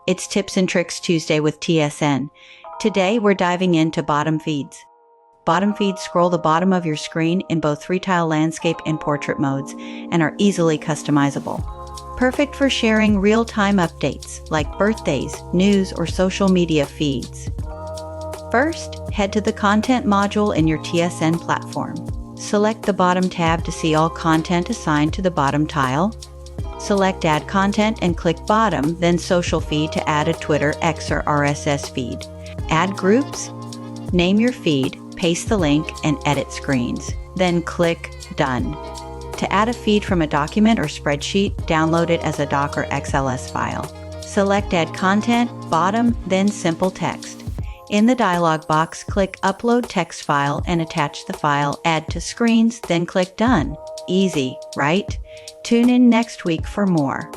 It's Tips and Tricks Tuesday with TSN. Today we're diving into bottom feeds. Bottom feeds scroll the bottom of your screen in both 3-tile landscape and portrait modes and are easily customizable. Perfect for sharing real-time updates like birthdays, news, or social media feeds. First, head to the Content module in your TSN platform. Select the bottom tab to see all content assigned to the bottom tile. Select Add Content and click Bottom, then Social Feed to add a Twitter, X, or RSS feed. Add groups, name your feed, paste the link, and edit screens. Then click Done. To add a feed from a document or spreadsheet, download it as a doc or XLS file. Select Add Content, Bottom, then Simple Text. In the dialog box, click Upload Text File and attach the file. Add to Screens, then click Done. Easy, right? Tune in next week for more.